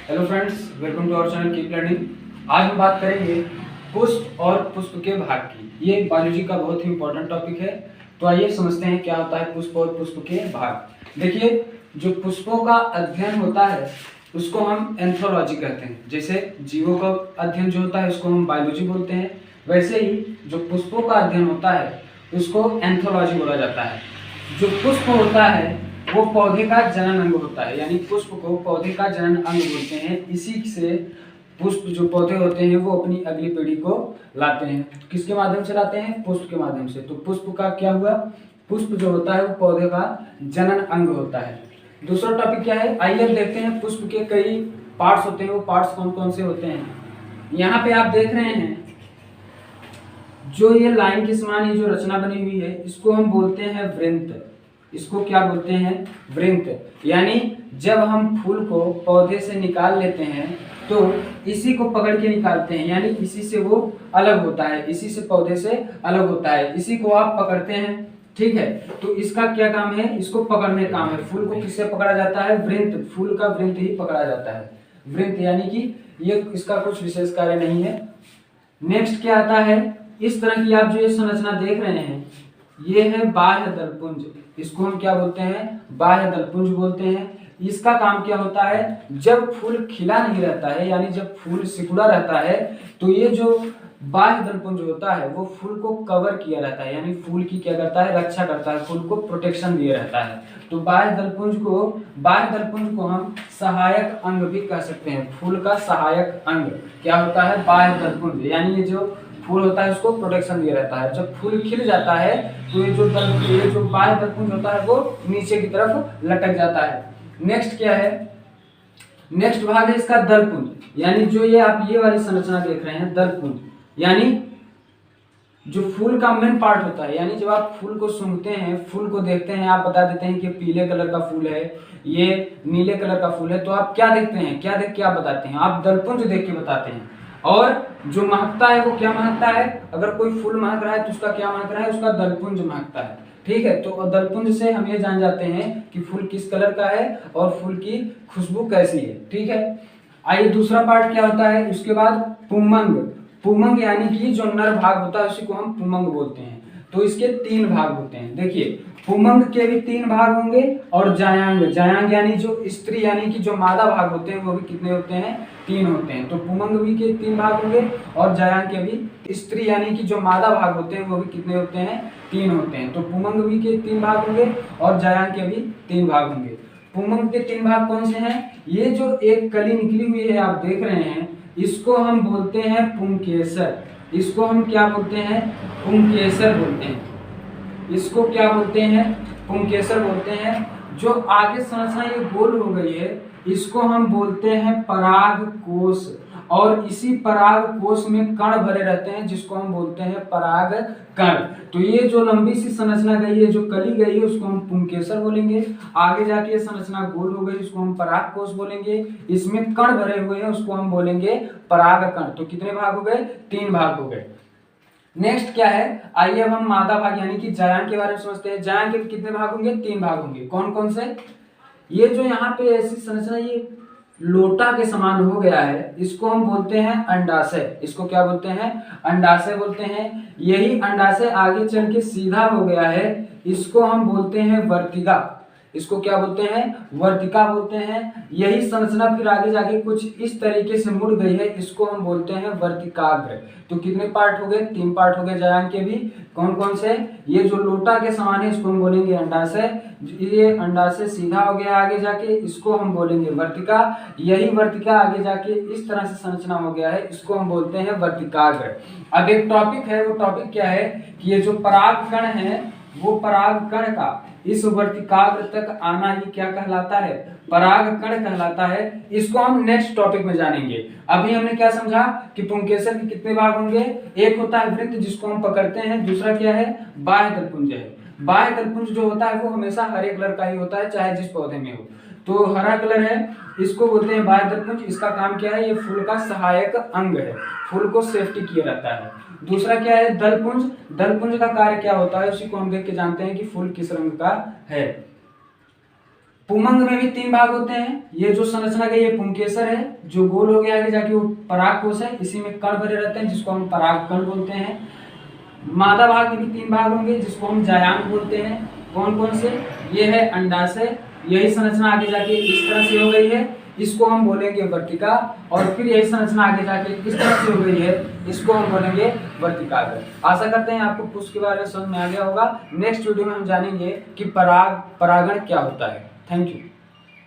Hello friends, welcome to our channel keep learning. आज हम बात करेंगे पुष्प और पुष्प के भाग की। ये बायोलॉजी का बहुत ही इंपॉर्टेंट टॉपिक है। तो आइए समझते हैं क्या होता है पुष्प और पुष्प के भाग। देखिए, जो पुष्पों का अध्ययन होता है उसको हम एंथ्रोलॉजी कहते हैं। जैसे जीवों का अध्ययन जो होता है उसको हम बायोलॉजी बोलते हैं, वैसे ही जो पुष्पों का अध्ययन होता है उसको एंथ्रोलॉजी बोला जाता है। जो पुष्प होता है वो पौधे का जनन अंग होता है, यानी पुष्प को पौधे का जनन अंग बोलते हैं। इसी से पुष्प जो पौधे होते हैं वो अपनी अगली पीढ़ी को लाते हैं। किसके माध्यम से लाते हैं? पुष्प के माध्यम से। तो पुष्प का क्या हुआ? पुष्प जो होता है वो पौधे का जनन अंग होता है। दूसरा टॉपिक क्या है, आइए अब देखते हैं पुष्प के कई पार्ट्स होते हैं। वो पार्ट्स कौन कौन से होते हैं? यहाँ पे आप देख रहे हैं जो ये लाइन के समान ये जो रचना बनी हुई है इसको हम बोलते हैं वृंत। इसको क्या बोलते हैं? वृंत। यानी जब हम फूल को पौधे से निकाल लेते हैं तो इसी को पकड़ के निकालते हैं, यानी इसी से वो अलग होता है, इसी से पौधे से अलग होता है, इसी को आप पकड़ते हैं। ठीक है, तो इसका क्या काम है? इसको पकड़ने का काम है। फूल को किससे पकड़ा जाता है? वृंत। फूल का वृंत ही पकड़ा जाता है। वृंत यानी कि ये इसका कुछ विशेष कार्य नहीं है। नेक्स्ट क्या आता है? इस तरह की आप जो ये संरचना देख रहे हैं ये है बाह्य दलपुंज। इसको हम क्या बोलते हैं? बाह्य दलपुंज बोलते हैं। इसका काम क्या होता है? जब फूल खिला नहीं रहता है, यानी जब फूल सिकुड़ा रहता है तो ये जो बाह्य दलपुंज होता है वो फूल को कवर किया रहता है, यानी फूल की क्या करता है? रक्षा करता है, फूल को प्रोटेक्शन दिए रहता है। तो बाह्य दलपुंज को हम सहायक अंग भी कह सकते हैं। फूल का सहायक अंग क्या होता है? बाह्य दलपुंज। यानी ये जो फूल होता है उसको प्रोटेक्शन दिया रहता है। जब फूल खिल जाता है तो ये जो बाह्य दलपुंज होता है वो नीचे की तरफ लटक जाता है। नेक्स्ट क्या है? नेक्स्ट भाग है इसका दलपुंज, यानी जो ये आप ये वाली संरचना देख रहे हैं दलपुंज, यानी जो फूल का मेन पार्ट होता है। यानी जब आप फूल को सूंघते हैं, फूल को देखते हैं, आप बता देते हैं कि पीले कलर का फूल है, ये नीले कलर का फूल है, तो आप क्या देखते हैं? क्या देख के आप बताते हैं? आप दलपुंज देख के बताते हैं। और जो महकता है वो क्या महकता है? अगर कोई फूल महक रहा है तो उसका क्या महक रहा है? उसका दलपुंज महकता है। ठीक है, तो दलपुंज से हम ये जान जाते हैं कि फूल किस कलर का है और फूल की खुशबू कैसी है। ठीक है, आइए दूसरा पार्ट क्या होता है उसके बाद? पुमंग। पुमंग यानी कि जो नर भाग होता है उसी को हम पुमंग बोलते हैं। तो इसके 3 भाग होते हैं। देखिए, पुमंग के भी 3 भाग होंगे और जायांग। जायांग यानी जो स्त्री यानी कि जो मादा भाग होते हैं वो भी कितने होते हैं? 3 होते हैं। तो पुमंग भी के 3 भाग होंगे और जायांग के भी स्त्री यानी कि जो मादा भाग होते हैं वो भी कितने होते हैं? 3 होते हैं। तो पुमंग भी के 3 भाग होंगे और जायांग के भी 3 भाग होंगे। पुमंग के 3 भाग कौन से हैं? ये जो एक कली निकली हुई है आप देख रहे हैं इसको हम बोलते हैं पुंकेसर। इसको हम क्या बोलते हैं? पुंकेसर बोलते हैं। इसको क्या बोलते हैं? पुंकेसर बोलते हैं। जो आगे संरचना ये गोल हो गई है इसको हम बोलते हैं पराग कोश, और इसी पराग कोश में कण भरे रहते हैं जिसको हम बोलते हैं पराग कण। तो ये जो लंबी सी संरचना गई है, जो कली गई है, उसको हम पुंकेसर बोलेंगे। आगे जाके ये संरचना गोल हो गई उसको हम पराग कोश बोलेंगे। इसमें कण भरे हुए हैं उसको हम बोलेंगे पराग कण। तो कितने भाग हो गए? 3 भाग हो गए। नेक्स्ट क्या है? आइए अब हम मादा भाग यानी कि जायांग के बारे में समझते हैं। जायांग के कितने भाग होंगे? 3 भाग होंगे। कौन कौन से? ये जो यहाँ पे ऐसी संरचना ये लोटा के समान हो गया है इसको हम बोलते हैं अंडाशय। इसको क्या बोलते हैं? अंडाशय बोलते हैं। यही अंडाशय आगे चल के सीधा हो गया है, इसको हम बोलते हैं वर्तिका। इसको क्या बोलते हैं? वर्तिका बोलते हैं। यही संरचना फिर आगे जाके कुछ इस तरीके से मुड़ गई है, इसको हम बोलते हैं वर्तिकाग्र। तो कितने पार्ट हो गए? 3 पार्ट हो गए जायांग के भी। कौन कौन से? ये जो लोटा के समान है इसको हम बोलेंगे अंडाशय। ये अंडाशय सीधा हो गया आगे जाके, इसको हम बोलेंगे वर्तिका। यही वर्तिका आगे जाके इस तरह से संरचना हो गया है, इसको हम बोलते हैं वर्तिकाग्र। अब एक टॉपिक है, वो टॉपिक क्या है कि ये जो पराग कण है वो पराग कण का इस वर्तिकाग्र तक आना ही क्या कहलाता है? पराग कण कहलाता है। इसको हम नेक्स्ट टॉपिक में जानेंगे। अभी हमने क्या समझा कि पुंकेसर के कितने भाग होंगे? एक होता है वृत्त जिसको हम पकड़ते हैं, दूसरा क्या है? बाह्य दलपुंज है। बाह्य दलपुंज जो होता है वो हमेशा हरे कलर का ही होता है चाहे जिस पौधे में हो। तो हरा कलर है, इसको बोलते हैं बाह्य दलपुंज। इसका काम क्या है? ये फूल का सहायक अंग है, फूल को सेफ्टी किया रहता है। दूसरा क्या है? दलपुंज। दलपुंज का कार्य क्या होता है उसी को हम देख के जानते हैं कि फूल किस रंग का है। पुमंग में भी 3 भाग होते हैं। ये जो संरचना है ये पुंकेसर है, जो गोल हो गया आगे जाके वो परागकोश है, इसी में कण भरे रहते हैं जिसको हम परागकण बोलते हैं। मादा भाग में भी 3 भाग होंगे जिसको हम जायांग बोलते हैं। कौन कौन से? ये है अंडाशय, यही संरचना आगे जाके इस तरह से हो गई है, इसको हम बोलेंगे वर्तिका। और फिर यही संरचना आगे जाके किस तरह से हो गई है, इसको हम बोलेंगे वर्तिकाग्र। आशा करते हैं आपको पुष्प के बारे में समझ में आ गया होगा। नेक्स्ट वीडियो में हम जानेंगे कि परागण क्या होता है। Thank you.